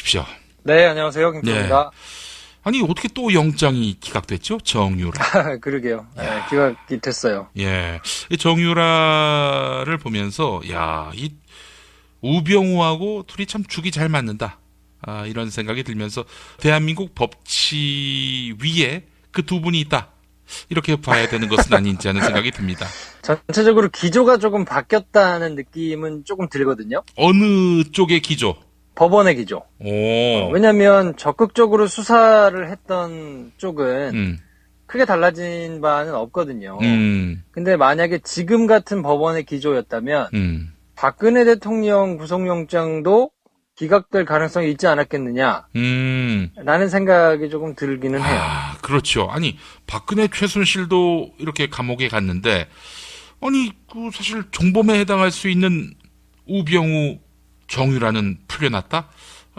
오십시오. 네, 안녕하세요. 김표입니다. 아니, 어떻게 또 영장이 기각됐죠? 정유라. 그러게요. 네, 기각이 됐어요. 예. 이 정유라를 보면서, 이 우병우하고 둘이 참 죽이 잘 맞는다. 이런 생각이 들면서, 대한민국 법치 위에 그 두 분이 있다. 이렇게 봐야 되는 것은 아닌지 하는 생각이 듭니다. 전체적으로 기조가 조금 바뀌었다는 느낌은 조금 들거든요. 어느 쪽의 기조? 법원의 기조. 왜냐면 적극적으로 수사를 했던 쪽은 크게 달라진 바는 없거든요. 근데 만약에 지금 같은 법원의 기조였다면 박근혜 대통령 구속영장도 기각될 가능성이 있지 않았겠느냐 라는 생각이 조금 들기는 해요. 그렇죠. 아니, 박근혜 최순실도 이렇게 감옥에 갔는데, 아니, 사실 종범에 해당할 수 있는 우병우 정유라는 풀려났다?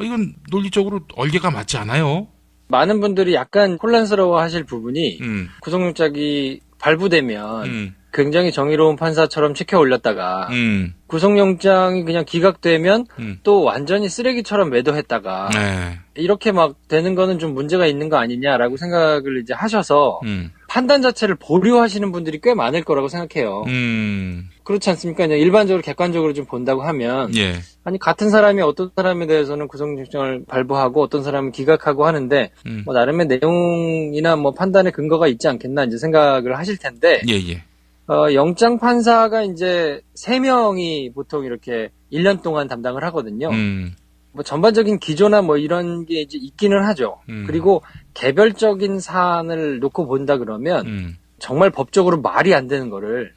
이건 논리적으로 얼개가 맞지 않아요. 많은 분들이 약간 혼란스러워 하실 부분이 구속영장이 발부되면 굉장히 정의로운 판사처럼 치켜 올렸다가 구속영장이 그냥 기각되면 또 완전히 쓰레기처럼 매도했다가 이렇게 막 되는 거는 좀 문제가 있는 거 아니냐라고 생각을 이제 하셔서 판단 자체를 보류하시는 분들이 꽤 많을 거라고 생각해요. 그렇지 않습니까? 그냥 일반적으로 객관적으로 좀 본다고 하면 아니 같은 사람이 어떤 사람에 대해서는 구속영장을 발부하고 어떤 사람은 기각하고 하는데 뭐 나름의 내용이나 뭐 판단의 근거가 있지 않겠나 이제 생각을 하실 텐데 영장 판사가 이제 3명이 보통 이렇게 1년 동안 담당을 하거든요. 뭐 전반적인 기조나 뭐 이런 게 이제 있기는 하죠. 그리고 개별적인 사안을 놓고 본다 그러면 정말 법적으로 말이 안 되는 거를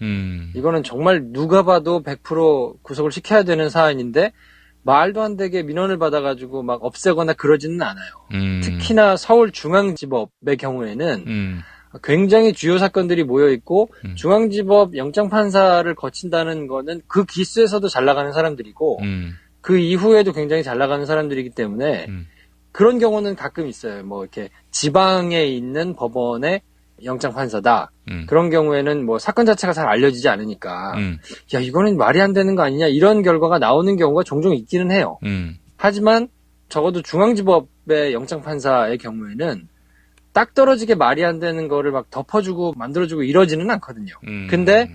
이거는 정말 누가 봐도 100% 구속을 시켜야 되는 사안인데 말도 안 되게 민원을 받아가지고 막 없애거나 그러지는 않아요. 특히나 서울중앙지법의 경우에는 굉장히 주요 사건들이 모여있고 중앙지법 영장판사를 거친다는 거는 그 기수에서도 잘 나가는 사람들이고 그 이후에도 굉장히 잘 나가는 사람들이기 때문에 그런 경우는 가끔 있어요. 뭐 이렇게 지방에 있는 법원의 영장판사다. 그런 경우에는 뭐 사건 자체가 잘 알려지지 않으니까 야 이거는 말이 안 되는 거 아니냐 이런 결과가 나오는 경우가 종종 있기는 해요. 하지만 적어도 중앙지법의 영장판사의 경우에는 딱 떨어지게 말이 안 되는 거를 막 덮어주고 만들어주고 이러지는 않거든요. 근데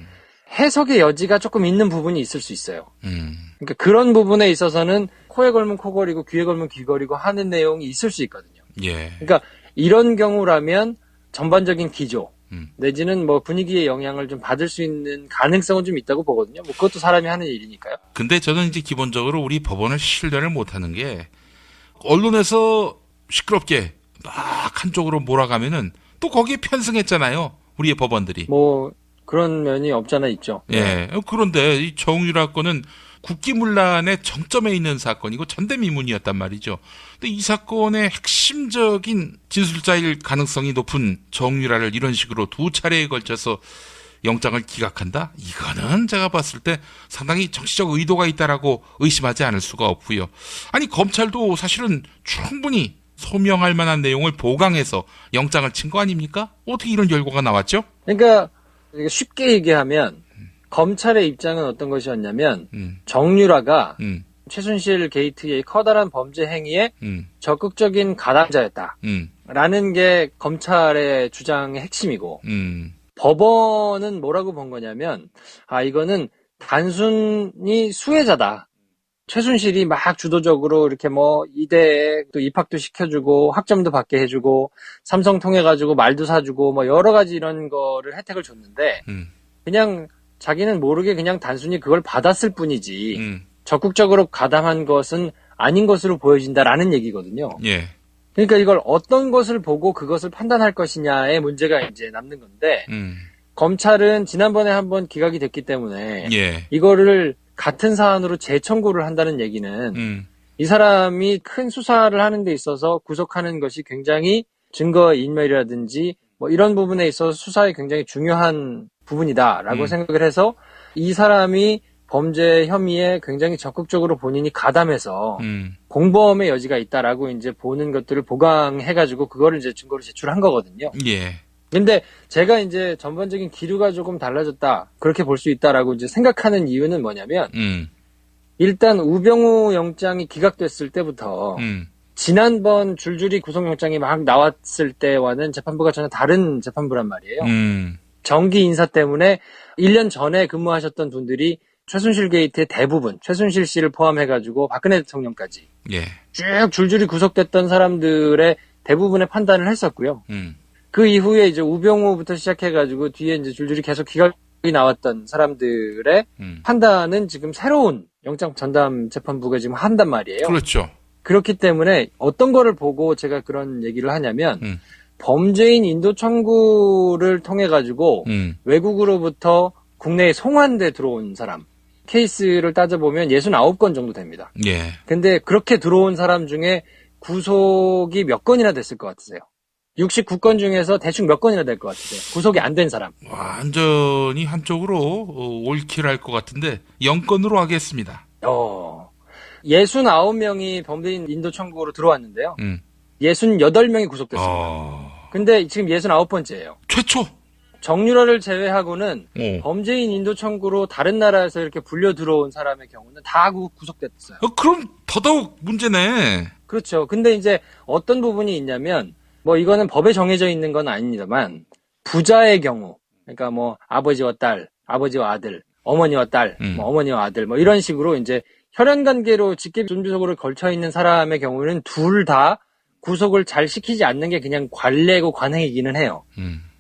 해석의 여지가 조금 있는 부분이 있을 수 있어요. 그러니까 그런 부분에 있어서는 코에 걸면 코걸이고 귀에 걸면 귀걸이고 하는 내용이 있을 수 있거든요. 그러니까 이런 경우라면 전반적인 기조 내지는 뭐 분위기의 영향을 좀 받을 수 있는 가능성은 좀 있다고 보거든요. 뭐 그것도 사람이 하는 일이니까요. 근데 저는 이제 기본적으로 우리 법원을 신뢰를 못하는 게 언론에서 시끄럽게 막 한쪽으로 몰아가면은 또 거기에 편승했잖아요. 우리의 법원들이. 뭐 그런 면이 없잖아 있죠. 그런데 이 정유라 건은 국기문란의 정점에 있는 사건이고 전대미문이었단 말이죠. 근데 이 사건의 핵심적인 진술자일 가능성이 높은 정유라를 이런 식으로 2차례에 걸쳐서 영장을 기각한다? 이거는 제가 봤을 때 상당히 정치적 의도가 있다라고 의심하지 않을 수가 없고요. 아니 검찰도 사실은 충분히 소명할 만한 내용을 보강해서 영장을 친 거 아닙니까? 어떻게 이런 결과가 나왔죠? 그러니까 쉽게 얘기하면 검찰의 입장은 어떤 것이었냐면 정유라가 최순실 게이트의 커다란 범죄 행위에 적극적인 가담자였다 라는 게 검찰의 주장의 핵심이고 법원은 뭐라고 본 거냐면 이거는 단순히 수혜자다. 최순실이 막 주도적으로 이렇게 뭐 이대에 또 입학도 시켜주고 학점도 받게 해주고 삼성 통해가지고 말도 사주고 뭐 여러 가지 이런 거를 혜택을 줬는데 그냥 자기는 모르게 그냥 단순히 그걸 받았을 뿐이지 적극적으로 가담한 것은 아닌 것으로 보여진다라는 얘기거든요. 그러니까 이걸 어떤 것을 보고 그것을 판단할 것이냐의 문제가 이제 남는 건데 검찰은 지난번에 한번 기각이 됐기 때문에 이거를 같은 사안으로 재청구를 한다는 얘기는 이 사람이 큰 수사를 하는 데 있어서 구속하는 것이 굉장히 증거인멸이라든지 뭐 이런 부분에 있어서 수사에 굉장히 중요한 부분이다라고 생각을 해서 이 사람이 범죄 혐의에 굉장히 적극적으로 본인이 가담해서 공범의 여지가 있다라고 이제 보는 것들을 보강해가지고 그거를 이제 증거로 제출한 거거든요. 근데 제가 이제 전반적인 기류가 조금 달라졌다 그렇게 볼 수 있다라고 이제 생각하는 이유는 뭐냐면 일단 우병우 영장이 기각됐을 때부터 지난번 줄줄이 구속영장이 막 나왔을 때와는 재판부가 전혀 다른 재판부란 말이에요. 정기 인사 때문에 1년 전에 근무하셨던 분들이 최순실 게이트의 대부분, 최순실 씨를 포함해가지고 박근혜 대통령까지 예. 쭉 줄줄이 구속됐던 사람들의 대부분의 판단을 했었고요. 그 이후에 이제 우병우부터 시작해가지고 뒤에 이제 줄줄이 계속 기각이 나왔던 사람들의 판단은 지금 새로운 영장 전담 재판부가 지금 한단 말이에요. 그렇죠. 그렇기 때문에 어떤 거를 보고 제가 그런 얘기를 하냐면 범죄인 인도 청구를 통해 가지고 외국으로부터 국내에 송환돼 들어온 사람 케이스를 따져보면 69건 정도 됩니다. 예. 근데 그렇게 들어온 사람 중에 구속이 몇 건이나 됐을 것 같으세요? 69건 중에서 대충 몇 건이나 될 것 같으세요? 구속이 안 된 사람. 완전히 한쪽으로 옳기를 것 같은데 0건으로 하겠습니다. 69명이 범죄인 인도 청구로 들어왔는데요. 68명이 구속됐습니다. 근데 지금 69번째예요. 최초. 정유라를 제외하고는 범죄인 인도 청구로 다른 나라에서 이렇게 불려 들어온 사람의 경우는 다 구속됐어요. 그럼 더더욱 문제네. 그렇죠. 근데 이제 어떤 부분이 있냐면 뭐 이거는 법에 정해져 있는 건 아닙니다만 부자의 경우, 그러니까 뭐 아버지와 딸, 아버지와 아들, 어머니와 딸, 뭐 어머니와 아들, 뭐 이런 식으로 이제 혈연 관계로 직계 존주속으로 걸쳐 있는 사람의 경우에는 둘 다 구속을 잘 시키지 않는 게 그냥 관례고 관행이기는 해요.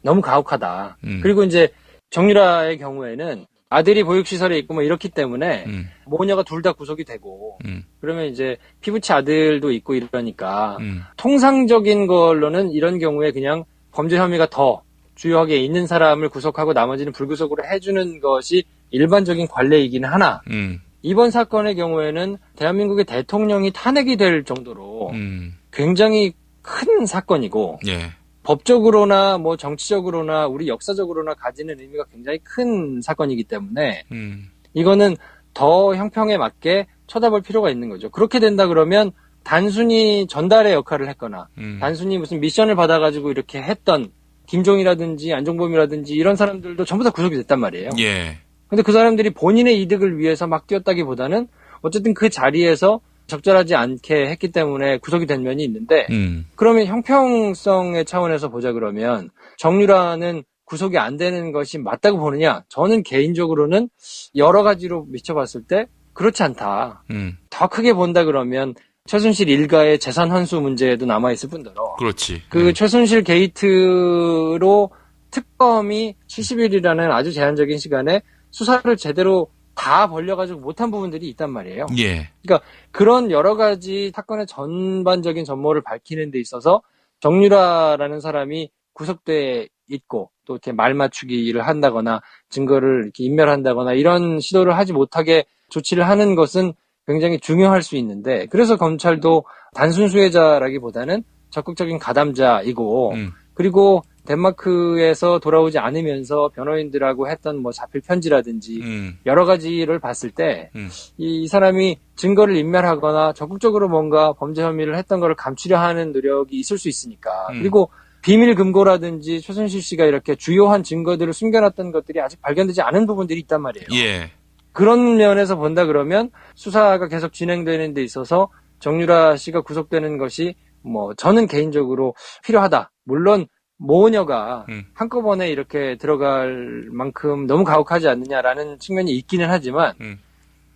너무 가혹하다. 그리고 이제 정유라의 경우에는 아들이 보육시설에 있고 뭐 이렇기 때문에 모녀가 둘 다 구속이 되고 그러면 이제 피부치 아들도 있고 이러니까 통상적인 걸로는 이런 경우에 그냥 범죄 혐의가 더 주요하게 있는 사람을 구속하고 나머지는 불구속으로 해주는 것이 일반적인 관례이기는 하나 이번 사건의 경우에는 대한민국의 대통령이 탄핵이 될 정도로 굉장히 큰 사건이고 예. 법적으로나 뭐 정치적으로나 우리 역사적으로나 가지는 의미가 굉장히 큰 사건이기 때문에 이거는 더 형평에 맞게 쳐다볼 필요가 있는 거죠. 그렇게 된다 그러면 단순히 전달의 역할을 했거나 단순히 무슨 미션을 받아가지고 이렇게 했던 김종이라든지 안종범이라든지 이런 사람들도 전부 다 구속이 됐단 말이에요. 예. 근데 그 사람들이 본인의 이득을 위해서 막 뛰었다기보다는 어쨌든 그 자리에서 적절하지 않게 했기 때문에 구속이 된 면이 있는데 그러면 형평성의 차원에서 보자 그러면 정유라는 구속이 안 되는 것이 맞다고 보느냐? 저는 개인적으로는 여러 가지로 미쳐봤을 때 그렇지 않다. 더 크게 본다 그러면 최순실 일가의 재산 환수 문제도 남아있을 뿐더러 그렇지. 그 최순실 게이트로 특검이 70일이라는 아주 제한적인 시간에 수사를 제대로 다 벌려가지고 못한 부분들이 있단 말이에요. 예. 그러니까 그런 여러 가지 사건의 전반적인 전모를 밝히는 데 있어서 정유라라는 사람이 구속돼 있고 또 이렇게 말 맞추기를 한다거나 증거를 이렇게 인멸한다거나 이런 시도를 하지 못하게 조치를 하는 것은 굉장히 중요할 수 있는데 그래서 검찰도 단순 수혜자라기보다는 적극적인 가담자이고 그리고 덴마크에서 돌아오지 않으면서 변호인들하고 했던 뭐 자필 편지라든지 여러 가지를 봤을 때 이 사람이 증거를 인멸하거나 적극적으로 뭔가 범죄 혐의를 했던 거를 감추려 하는 노력이 있을 수 있으니까 그리고 비밀 금고라든지 최순실 씨가 이렇게 주요한 증거들을 숨겨놨던 것들이 아직 발견되지 않은 부분들이 있단 말이에요. 예. 그런 면에서 본다 그러면 수사가 계속 진행되는 데 있어서 정유라 씨가 구속되는 것이 뭐 저는 개인적으로 필요하다. 물론 모녀가 한꺼번에 이렇게 들어갈 만큼 너무 가혹하지 않느냐라는 측면이 있기는 하지만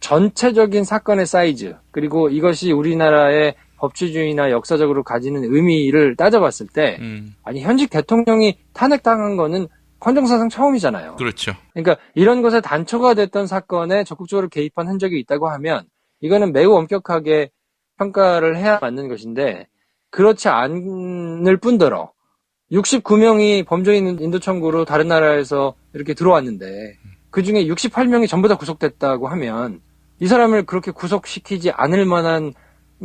전체적인 사건의 사이즈 그리고 이것이 우리나라의 법치주의나 역사적으로 가지는 의미를 따져봤을 때 아니 현직 대통령이 탄핵당한 거는 헌정사상 처음이잖아요. 그렇죠. 그러니까 이런 것에 단초가 됐던 사건에 적극적으로 개입한 흔적이 있다고 하면 이거는 매우 엄격하게 평가를 해야 맞는 것인데 그렇지 않을 뿐더러 69명이 범죄인 인도 청구로 다른 나라에서 이렇게 들어왔는데 그중에 68명이 전부 다 구속됐다고 하면 이 사람을 그렇게 구속시키지 않을 만한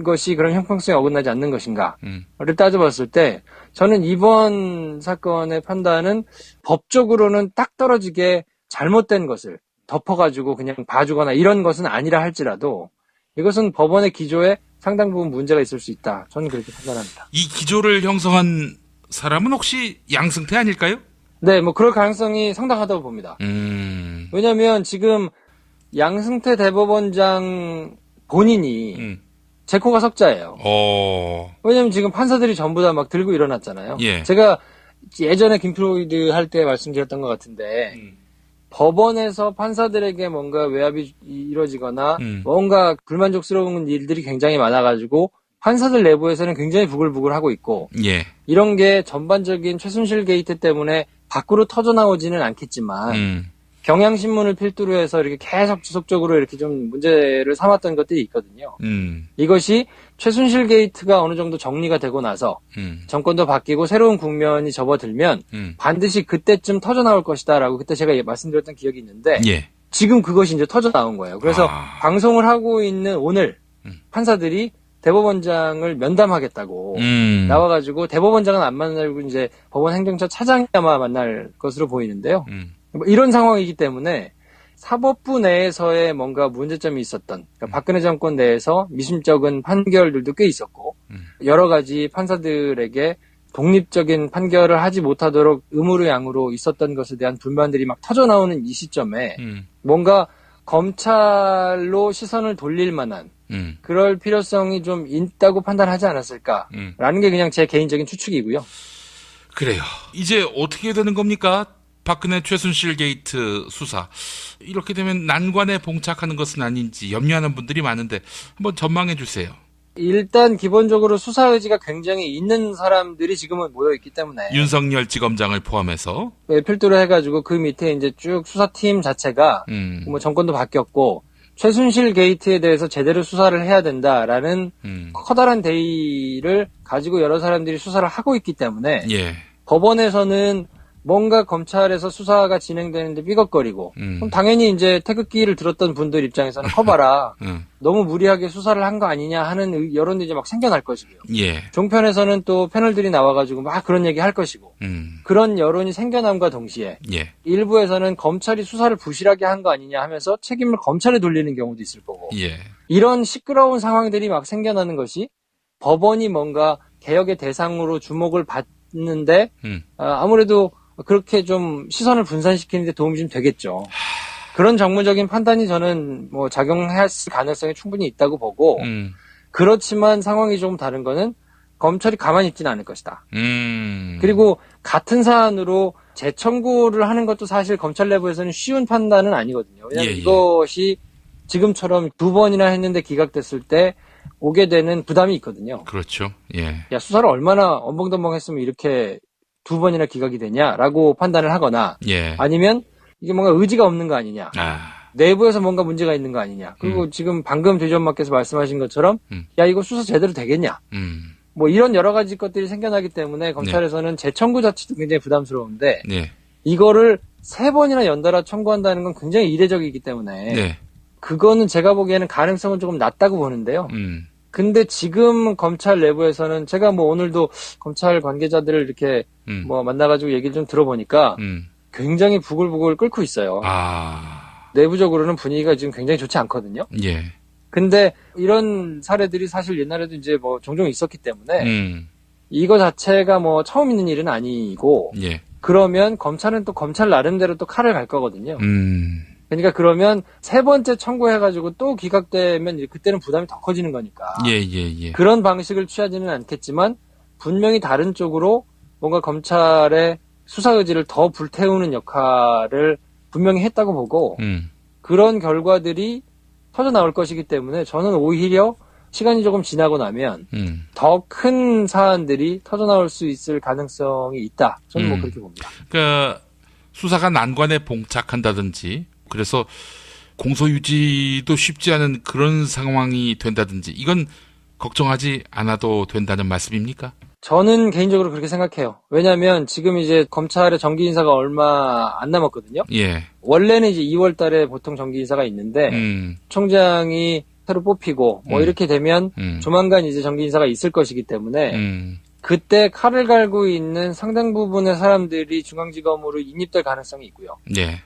것이 그런 형평성에 어긋나지 않는 것인가를 따져봤을 때 저는 이번 사건의 판단은 법적으로는 딱 떨어지게 잘못된 것을 덮어가지고 그냥 봐주거나 이런 것은 아니라 할지라도 이것은 법원의 기조에 상당 부분 문제가 있을 수 있다. 저는 그렇게 판단합니다. 이 기조를 형성한 사람은 혹시 양승태 아닐까요? 네, 뭐 그럴 가능성이 상당하다고 봅니다. 왜냐하면 지금 양승태 대법원장 본인이 제 코가 석자예요. 왜냐면 지금 판사들이 전부 다 막 들고 일어났잖아요. 예. 제가 예전에 김프로이드 할 때 말씀드렸던 것 같은데 법원에서 판사들에게 뭔가 외압이 이루어지거나 뭔가 불만족스러운 일들이 굉장히 많아가지고 판사들 내부에서는 굉장히 부글부글하고 있고 예. 이런 게 전반적인 최순실 게이트 때문에 밖으로 터져나오지는 않겠지만 경향신문을 필두로 해서 이렇게 계속 지속적으로 이렇게 좀 문제를 삼았던 것들이 있거든요. 이것이 최순실 게이트가 어느 정도 정리가 되고 나서 정권도 바뀌고 새로운 국면이 접어들면 반드시 그때쯤 터져나올 것이다라고 그때 제가 말씀드렸던 기억이 있는데 예. 지금 그것이 이제 터져나온 거예요. 그래서 방송을 하고 있는 오늘 판사들이 대법원장을 면담하겠다고 나와가지고 대법원장은 안 만나고 이제 법원 행정처 차장이 아마 만날 것으로 보이는데요. 뭐 이런 상황이기 때문에 사법부 내에서의 뭔가 문제점이 있었던 그러니까 박근혜 정권 내에서 미심쩍은 판결들도 꽤 있었고 여러 가지 판사들에게 독립적인 판결을 하지 못하도록 음으로 양으로 있었던 것에 대한 불만들이 막 터져나오는 이 시점에 뭔가 검찰로 시선을 돌릴 만한 그럴 필요성이 좀 있다고 판단하지 않았을까라는 게 그냥 제 개인적인 추측이고요. 그래요. 이제 어떻게 되는 겁니까? 박근혜 최순실 게이트 수사. 이렇게 되면 난관에 봉착하는 것은 아닌지 염려하는 분들이 많은데 한번 전망해 주세요. 일단 기본적으로 수사 의지가 굉장히 있는 사람들이 지금은 모여있기 때문에 윤석열 지검장을 포함해서 필두로 해가지고 그 밑에 이제 쭉 수사팀 자체가 뭐 정권도 바뀌었고 최순실 게이트에 대해서 제대로 수사를 해야 된다라는 커다란 대의를 가지고 여러 사람들이 수사를 하고 있기 때문에 예. 법원에서는 뭔가 검찰에서 수사가 진행되는데 삐걱거리고 그럼 당연히 이제 태극기를 들었던 분들 입장에서는 커봐라 너무 무리하게 수사를 한 거 아니냐 하는 여론도 이제 막 생겨날 것이고요. 예. 종편에서는 또 패널들이 나와가지고 막 그런 얘기 할 것이고 그런 여론이 생겨남과 동시에 예. 일부에서는 검찰이 수사를 부실하게 한 거 아니냐 하면서 책임을 검찰에 돌리는 경우도 있을 거고 예. 이런 시끄러운 상황들이 막 생겨나는 것이 법원이 뭔가 개혁의 대상으로 주목을 받는데 아무래도 그렇게 좀 시선을 분산시키는 데 도움이 좀 되겠죠. 그런 정무적인 판단이 저는 뭐 작용할 가능성이 충분히 있다고 보고 그렇지만 상황이 조금 다른 거는 검찰이 가만히 있지는 않을 것이다. 그리고 같은 사안으로 재청구를 하는 것도 사실 검찰 내부에서는 쉬운 판단은 아니거든요. 왜냐하면 예, 예. 이것이 지금처럼 2번이나 했는데 기각됐을 때 오게 되는 부담이 있거든요. 그렇죠. 예. 야, 수사를 얼마나 엄벙덤벙했으면 이렇게 2번이나 기각이 되냐라고 판단을 하거나 예. 아니면 이게 뭔가 의지가 없는 거 아니냐. 내부에서 뭔가 문제가 있는 거 아니냐. 그리고 지금 방금 대전마께서 말씀하신 것처럼 야, 이거 수사 제대로 되겠냐. 뭐 이런 여러 가지 것들이 생겨나기 때문에 검찰에서는 재청구 자체도 굉장히 부담스러운데 네. 이거를 3번이나 연달아 청구한다는 건 굉장히 이례적이기 때문에 네. 그거는 제가 보기에는 가능성은 조금 낮다고 보는데요. 근데 지금 검찰 내부에서는 제가 뭐 오늘도 검찰 관계자들을 이렇게 뭐 만나가지고 얘기를 좀 들어보니까 굉장히 부글부글 끓고 있어요. 내부적으로는 분위기가 지금 굉장히 좋지 않거든요. 예. 근데 이런 사례들이 사실 옛날에도 이제 뭐 종종 있었기 때문에 이거 자체가 뭐 처음 있는 일은 아니고 예. 그러면 검찰은 또 검찰 나름대로 또 칼을 갈 거거든요. 그러니까 그러면 3번째 청구해가지고 또 기각되면 이제 그때는 부담이 더 커지는 거니까. 예. 그런 방식을 취하지는 않겠지만 분명히 다른 쪽으로 뭔가 검찰의 수사 의지를 더 불태우는 역할을 분명히 했다고 보고 그런 결과들이 터져 나올 것이기 때문에 저는 오히려 시간이 조금 지나고 나면 더 큰 사안들이 터져 나올 수 있을 가능성이 있다. 저는 뭐 그렇게 봅니다. 그러니까 수사가 난관에 봉착한다든지 그래서 공소유지도 쉽지 않은 그런 상황이 된다든지 이건 걱정하지 않아도 된다는 말씀입니까? 저는 개인적으로 그렇게 생각해요. 왜냐하면 지금 이제 검찰의 정기 인사가 얼마 안 남았거든요. 예. 원래는 이제 2월 달에 보통 정기 인사가 있는데 총장이 새로 뽑히고 뭐 이렇게 되면 조만간 이제 정기 인사가 있을 것이기 때문에 그때 칼을 갈고 있는 상당 부분의 사람들이 중앙지검으로 인입될 가능성이 있고요. 예.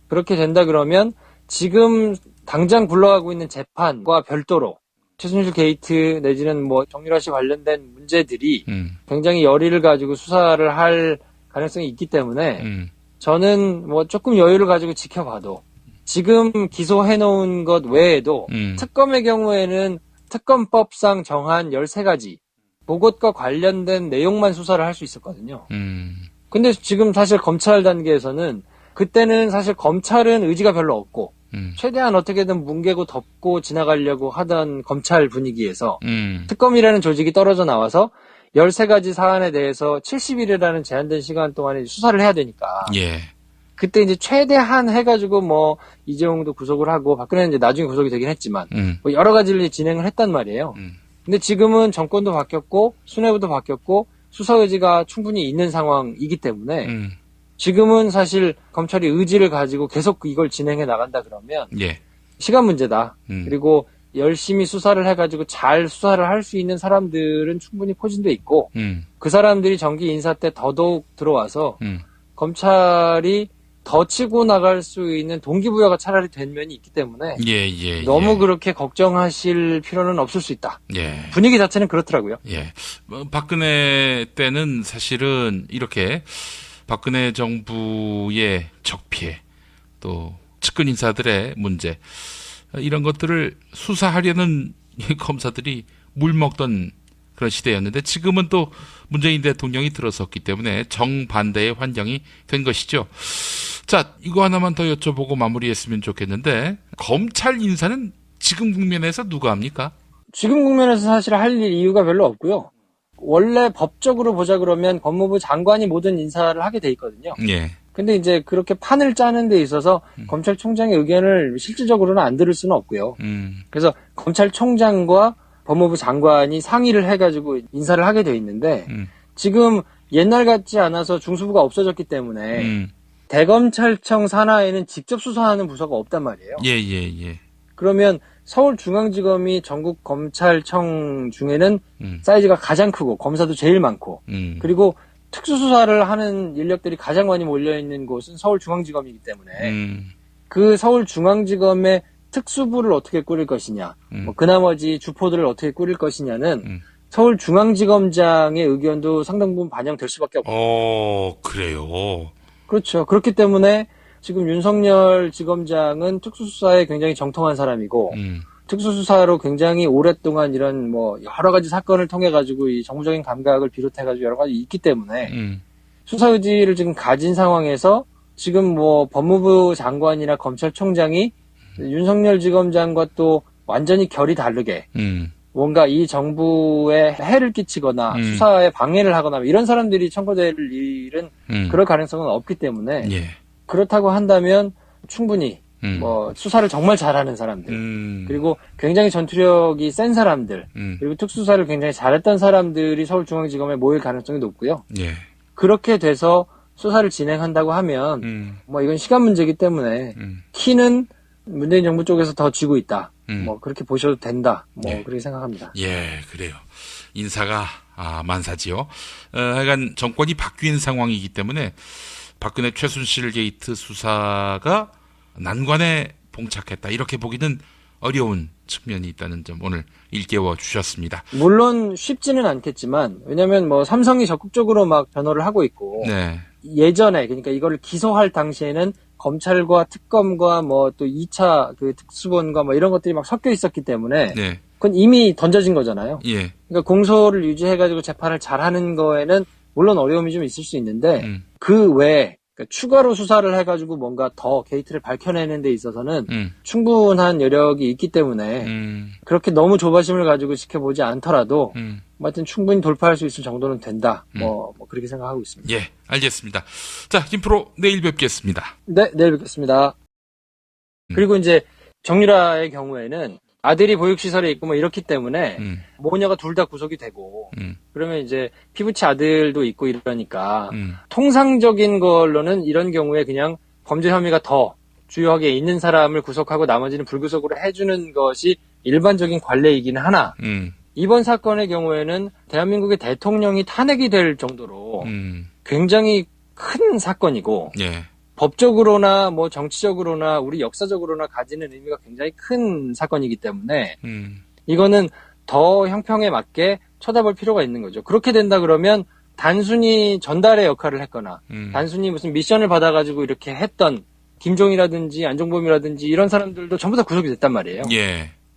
그렇게 된다 그러면 지금 당장 굴러가고 있는 재판과 별도로 최순실 게이트 내지는 뭐 정유라 씨 관련된 문제들이 굉장히 열의를 가지고 수사를 할 가능성이 있기 때문에 저는 뭐 조금 여유를 가지고 지켜봐도 지금 기소해놓은 것 외에도 특검의 경우에는 특검법상 정한 13가지 그것과 관련된 내용만 수사를 할 수 있었거든요. 근데 지금 사실 검찰 단계에서는 그때는 사실 검찰은 의지가 별로 없고 최대한 어떻게든 뭉개고 덮고 지나가려고 하던 검찰 분위기에서 특검이라는 조직이 떨어져 나와서 13가지 사안에 대해서 70일이라는 제한된 시간 동안에 수사를 해야 되니까. 예. 그때 이제 최대한 해가지고 뭐 이재용도 구속을 하고 박근혜는 이제 나중에 구속이 되긴 했지만 뭐 여러 가지를 진행을 했단 말이에요. 근데 지금은 정권도 바뀌었고 수뇌부도 바뀌었고 수사 의지가 충분히 있는 상황이기 때문에 지금은 사실 검찰이 의지를 가지고 계속 이걸 진행해 나간다 그러면 예. 시간 문제다. 그리고 열심히 수사를 해가지고 잘 수사를 할 수 있는 사람들은 충분히 포진돼 있고 그 사람들이 정기 인사 때 더더욱 들어와서 검찰이 더 치고 나갈 수 있는 동기부여가 차라리 된 면이 있기 때문에 너무 그렇게 걱정하실 필요는 없을 수 있다. 예. 분위기 자체는 그렇더라고요. 예. 박근혜 때는 사실은 이렇게 박근혜 정부의 적폐 또 측근 인사들의 문제 이런 것들을 수사하려는 검사들이 물먹던 그런 시대였는데 지금은 또 문재인 대통령이 들어섰기 때문에 정반대의 환경이 된 것이죠. 자, 이거 하나만 더 여쭤보고 마무리했으면 좋겠는데 검찰 인사는 지금 국면에서 누가 합니까? 지금 국면에서 사실 할 이유가 별로 없고요. 원래 법적으로 보자 그러면 법무부 장관이 모든 인사를 하게 돼 있거든요. 예. 근데 이제 그렇게 판을 짜는 데 있어서 검찰총장의 의견을 실질적으로는 안 들을 수는 없고요. 그래서 검찰총장과 법무부 장관이 상의를 해가지고 인사를 하게 돼 있는데 지금 옛날 같지 않아서 중수부가 없어졌기 때문에 대검찰청 산하에는 직접 수사하는 부서가 없단 말이에요. 예. 그러면 서울중앙지검이 전국 검찰청 중에는 사이즈가 가장 크고 검사도 제일 많고 그리고 특수수사를 하는 인력들이 가장 많이 몰려있는 곳은 서울중앙지검이기 때문에 그 서울중앙지검의 특수부를 어떻게 꾸릴 것이냐 뭐 그 나머지 주포들을 어떻게 꾸릴 것이냐는 서울중앙지검장의 의견도 상당 부분 반영될 수밖에 없고 그래요. 그렇죠. 그렇기 때문에 지금 윤석열 지검장은 특수수사에 굉장히 정통한 사람이고 특수수사로 굉장히 오랫동안 이런 뭐 여러 가지 사건을 통해 가지고 이 정무적인 감각을 비롯해 가지고 여러 가지 있기 때문에 수사 의지를 지금 가진 상황에서 지금 뭐 법무부 장관이나 검찰총장이 윤석열 지검장과 또 완전히 결이 다르게 뭔가 이 정부에 해를 끼치거나 수사에 방해를 하거나 이런 사람들이 청구될 일은 그럴 가능성은 없기 때문에 그렇다고 한다면 충분히 뭐 수사를 정말 잘하는 사람들 그리고 굉장히 전투력이 센 사람들 그리고 특수사를 굉장히 잘했던 사람들이 서울중앙지검에 모일 가능성이 높고요. 그렇게 돼서 수사를 진행한다고 하면 뭐 이건 시간 문제이기 때문에 키는 문재인 정부 쪽에서 더 쥐고 있다. 뭐 그렇게 보셔도 된다. 뭐 그렇게 생각합니다. 예, 그래요. 인사가 만사지요. 하여간 정권이 바뀐 상황이기 때문에 박근혜 최순실 게이트 수사가 난관에 봉착했다. 이렇게 보기는 어려운 측면이 있다는 점 오늘 일깨워 주셨습니다. 물론 쉽지는 않겠지만 왜냐하면 뭐 삼성이 적극적으로 막 변호를 하고 있고 예전에 그러니까 이거를 기소할 당시에는 검찰과 특검과 뭐 또 2차 그 특수본과 뭐 이런 것들이 막 섞여 있었기 때문에 그건 이미 던져진 거잖아요. 그러니까 공소를 유지해가지고 재판을 잘하는 거에는 물론 어려움이 좀 있을 수 있는데 그 외에 그러니까 추가로 수사를 해가지고 뭔가 더 게이트를 밝혀내는 데 있어서는 충분한 여력이 있기 때문에 그렇게 너무 조바심을 가지고 지켜보지 않더라도 하여튼 충분히 돌파할 수 있을 정도는 된다. 뭐 그렇게 생각하고 있습니다. 예, 알겠습니다. 자, 김프로 내일 뵙겠습니다. 네, 내일 뵙겠습니다. 그리고 이제 정유라의 경우에는 아들이 보육시설에 있고 뭐 이렇기 때문에 모녀가 둘 다 구속이 되고 그러면 이제 피부치 아들도 있고 이러니까 통상적인 걸로는 이런 경우에 그냥 범죄 혐의가 더 주요하게 있는 사람을 구속하고 나머지는 불구속으로 해주는 것이 일반적인 관례이기는 하나 이번 사건의 경우에는 대한민국의 대통령이 탄핵이 될 정도로 굉장히 큰 사건이고 법적으로나 뭐 정치적으로나 우리 역사적으로나 가지는 의미가 굉장히 큰 사건이기 때문에 이거는 더 형평에 맞게 쳐다볼 필요가 있는 거죠. 그렇게 된다 그러면 단순히 전달의 역할을 했거나 단순히 무슨 미션을 받아가지고 이렇게 했던 김종이라든지 안종범이라든지 이런 사람들도 전부 다 구속이 됐단 말이에요.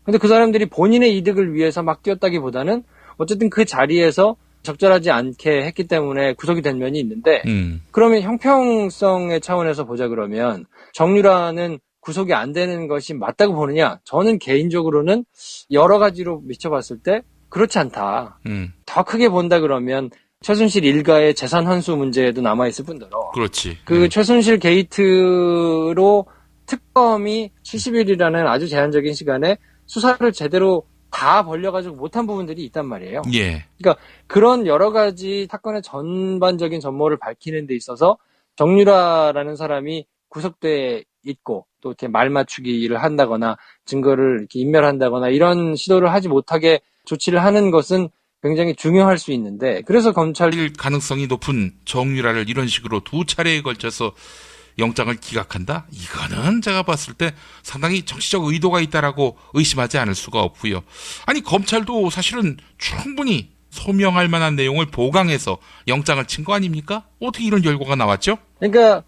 근데 그 사람들이 본인의 이득을 위해서 막 뛰었다기보다는 어쨌든 그 자리에서 적절하지 않게 했기 때문에 구속이 된 면이 있는데 그러면 형평성의 차원에서 보자 그러면 정유라는 구속이 안 되는 것이 맞다고 보느냐? 저는 개인적으로는 여러 가지로 미쳐봤을 때 그렇지 않다. 더 크게 본다 그러면 최순실 일가의 재산 환수 문제도 남아있을 뿐더러 그렇지. 그 최순실 게이트로 특검이 70일이라는 아주 제한적인 시간에 수사를 제대로 다 벌려가지고 못한 부분들이 있단 말이에요. 예. 그러니까 그런 여러 가지 사건의 전반적인 전모를 밝히는 데 있어서 정유라라는 사람이 구속돼 있고 또 이렇게 말 맞추기를 한다거나 증거를 이렇게 인멸한다거나 이런 시도를 하지 못하게 조치를 하는 것은 굉장히 중요할 수 있는데 그래서 검찰 가능성이 높은 정유라를 이런 식으로 두 차례에 걸쳐서 영장을 기각한다? 이거는 제가 봤을 때 상당히 정치적 의도가 있다라고 의심하지 않을 수가 없고요. 아니 검찰도 사실은 충분히 소명할 만한 내용을 보강해서 영장을 친 거 아닙니까? 어떻게 이런 결과가 나왔죠? 그러니까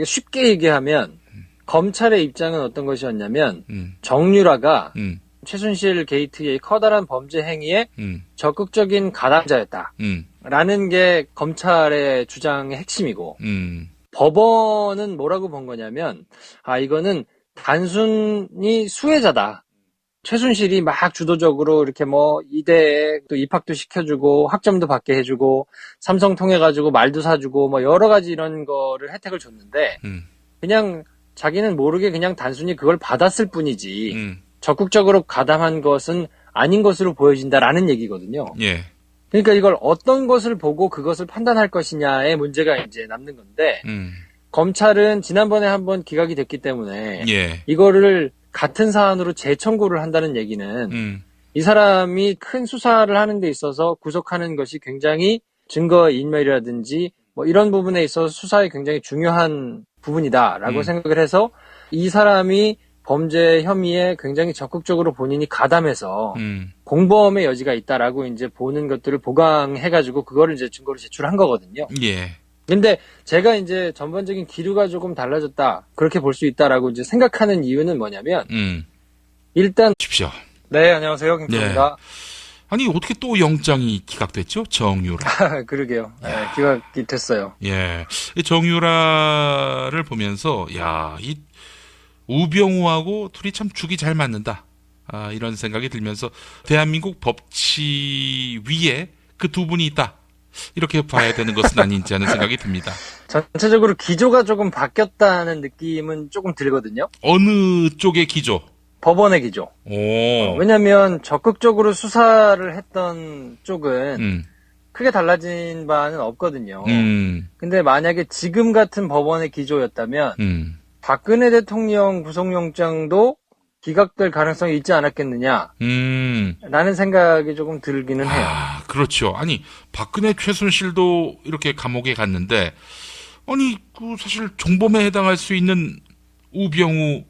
쉽게 얘기하면 검찰의 입장은 어떤 것이었냐면 정유라가 최순실 게이트의 커다란 범죄 행위에 적극적인 가담자였다. 라는 게 검찰의 주장의 핵심이고 법원은 뭐라고 본 거냐면 이거는 단순히 수혜자다. 최순실이 막 주도적으로 이렇게 뭐 이대에 또 입학도 시켜주고 학점도 받게 해주고 삼성 통해가지고 말도 사주고 뭐 여러 가지 이런 거를 혜택을 줬는데 그냥 자기는 모르게 그냥 단순히 그걸 받았을 뿐이지 적극적으로 가담한 것은 아닌 것으로 보여진다라는 얘기거든요. 예. 그러니까 이걸 어떤 것을 보고 그것을 판단할 것이냐의 문제가 이제 남는 건데 검찰은 지난번에 한번 기각이 됐기 때문에 예. 이거를 같은 사안으로 재청구를 한다는 얘기는 이 사람이 큰 수사를 하는 데 있어서 구속하는 것이 굉장히 증거 인멸이라든지 뭐 이런 부분에 있어서 수사에 굉장히 중요한 부분이다라고 생각을 해서 이 사람이 범죄 혐의에 굉장히 적극적으로 본인이 가담해서 공범의 여지가 있다라고 이제 보는 것들을 보강해가지고 그거를 이제 증거로 제출한 거거든요. 예. 근데 제가 이제 전반적인 기류가 조금 달라졌다 그렇게 볼 수 있다라고 이제 생각하는 이유는 뭐냐면 일단 십시오. 네 안녕하세요 김프로입니다. 아니 어떻게 또 영장이 기각됐죠? 정유라. 그러게요. 네, 기각이 됐어요. 예. 이 정유라를 보면서 이 우병우하고 둘이 참 죽이 잘 맞는다. 이런 생각이 들면서 대한민국 법치 위에 그 두 분이 있다. 이렇게 봐야 되는 것은 아닌지 하는 생각이 듭니다. 전체적으로 기조가 조금 바뀌었다는 느낌은 조금 들거든요. 어느 쪽의 기조? 법원의 기조. 왜냐하면 적극적으로 수사를 했던 쪽은 크게 달라진 바는 없거든요. 근데 만약에 지금 같은 법원의 기조였다면 박근혜 대통령 구속영장도 기각될 가능성이 있지 않았겠느냐 라는 생각이 조금 들기는 해요. 그렇죠. 아니 박근혜 최순실도 이렇게 감옥에 갔는데 아니 그 사실 종범에 해당할 수 있는 우병우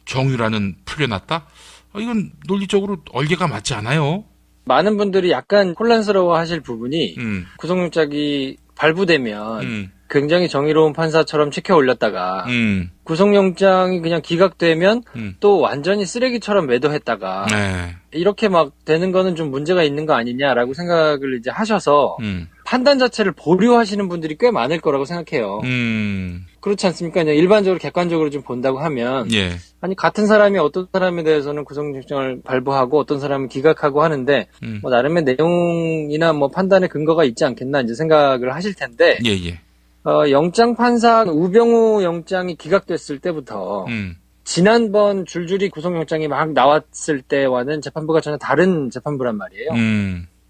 정유라는 풀려났다? 이건 논리적으로 얼개가 맞지 않아요. 많은 분들이 약간 혼란스러워 하실 부분이 구속영장이 발부되면 굉장히 정의로운 판사처럼 치켜 올렸다가 구속영장이 그냥 기각되면 또 완전히 쓰레기처럼 매도했다가 이렇게 막 되는 거는 좀 문제가 있는 거 아니냐라고 생각을 이제 하셔서 판단 자체를 보류하시는 분들이 꽤 많을 거라고 생각해요. 그렇지 않습니까? 그냥 일반적으로 객관적으로 좀 본다고 하면 아니 같은 사람이 어떤 사람에 대해서는 구속영장을 발부하고 어떤 사람은 기각하고 하는데 뭐 나름의 내용이나 뭐 판단의 근거가 있지 않겠나 이제 생각을 하실 텐데 영장 판사 우병우 영장이 기각됐을 때부터 지난번 줄줄이 구속영장이 막 나왔을 때와는 재판부가 전혀 다른 재판부란 말이에요.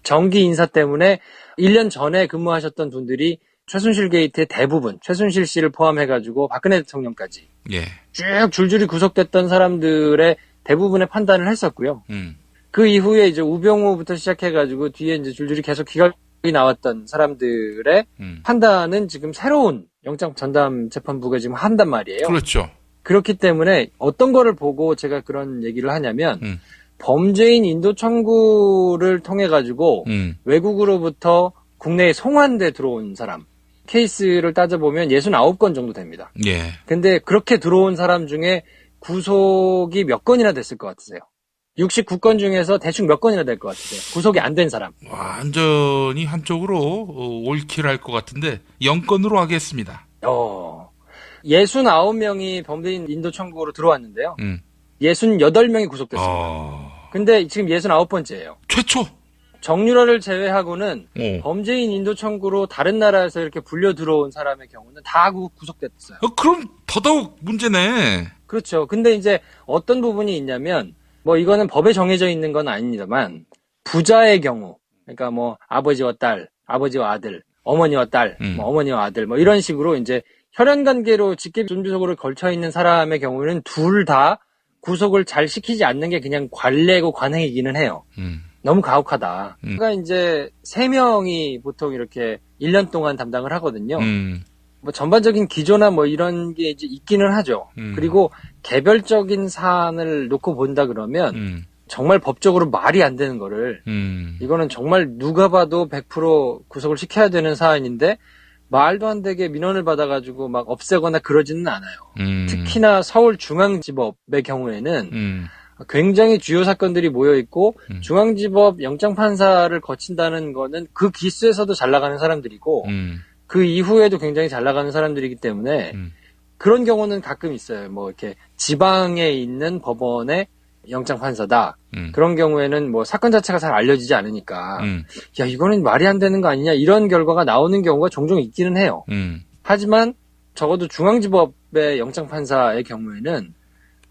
정기 인사 때문에 1년 전에 근무하셨던 분들이 최순실 게이트의 대부분, 최순실 씨를 포함해가지고 박근혜 대통령까지 쭉 줄줄이 구속됐던 사람들의 대부분의 판단을 했었고요. 그 이후에 이제 우병우부터 시작해가지고 뒤에 이제 줄줄이 계속 기각이 나왔던 사람들의 판단은 지금 새로운 영장 전담 재판부가 지금 한단 말이에요. 그렇죠. 그렇기 때문에 어떤 거를 보고 제가 그런 얘기를 하냐면 범죄인 인도 청구를 통해 가지고 외국으로부터 국내에 송환돼 들어온 사람 케이스를 따져보면 69건 정도 됩니다. 근데 그렇게 들어온 사람 중에 구속이 몇 건이나 됐을 것 같으세요? 69건 중에서 대충 몇 건이나 될 것 같으세요? 구속이 안 된 사람. 완전히 한쪽으로 옳기를 것 같은데 0건으로 하겠습니다. 69명이 범죄인 인도 청구로 들어왔는데요. 68명이 구속됐습니다. 근데 지금 69번째예요. 최초. 정유라를 제외하고는 범죄인 인도 청구로 다른 나라에서 이렇게 불려 들어온 사람의 경우는 다 구속됐어요. 그럼 더더욱 문제네. 그렇죠. 근데 이제 어떤 부분이 있냐면 뭐 이거는 법에 정해져 있는 건 아닙니다만 부자의 경우, 그러니까 뭐 아버지와 딸, 아버지와 아들, 어머니와 딸, 뭐 어머니와 아들, 뭐 이런 식으로 이제 혈연 관계로 직계 존주속으로 걸쳐 있는 사람의 경우에는 둘 다 구속을 잘 시키지 않는 게 그냥 관례고 관행이기는 해요. 너무 가혹하다. 그러니까 이제 3명이 보통 이렇게 1년 동안 담당을 하거든요. 뭐 전반적인 기조나 뭐 이런 게 이제 있기는 하죠. 그리고 개별적인 사안을 놓고 본다 그러면 정말 법적으로 말이 안 되는 거를 이거는 정말 누가 봐도 100% 구속을 시켜야 되는 사안인데 말도 안 되게 민원을 받아가지고 막 없애거나 그러지는 않아요. 특히나 서울중앙지법의 경우에는 굉장히 주요 사건들이 모여있고 중앙지법 영장판사를 거친다는 거는 그 기수에서도 잘 나가는 사람들이고 그 이후에도 굉장히 잘 나가는 사람들이기 때문에 그런 경우는 가끔 있어요. 뭐 이렇게 지방에 있는 법원의 영장판사다. 그런 경우에는 뭐 사건 자체가 잘 알려지지 않으니까 야 이거는 말이 안 되는 거 아니냐 이런 결과가 나오는 경우가 종종 있기는 해요. 하지만 적어도 중앙지법의 영장판사의 경우에는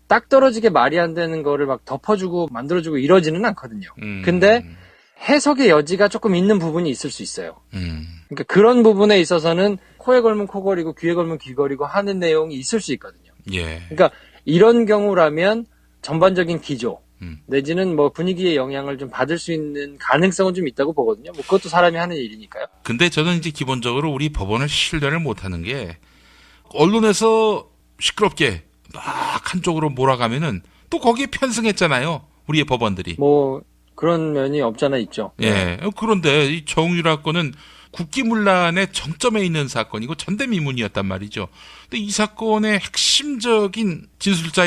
딱 떨어지게 말이 안 되는 거를 막 덮어주고 만들어주고 이러지는 않거든요. 근데 해석의 여지가 조금 있는 부분이 있을 수 있어요. 그러니까 그런 부분에 있어서는 코에 걸면 코걸이고 귀에 걸면 귀걸이고 하는 내용이 있을 수 있거든요. 예. 그러니까 이런 경우라면 전반적인 기조 내지는 뭐 분위기의 영향을 좀 받을 수 있는 가능성은 좀 있다고 보거든요. 뭐 그것도 사람이 하는 일이니까요. 근데 저는 이제 기본적으로 우리 법원을 신뢰를 못하는 게 언론에서 시끄럽게 막 한쪽으로 몰아가면은 또 거기에 편승했잖아요. 우리의 법원들이. 뭐 그런 면이 없잖아 있죠. 예. 그런데 이 정유라 건은 국기문란의 정점에 있는 사건이고 전대미문이었단 말이죠. 근데 이 사건의 핵심적인 진술자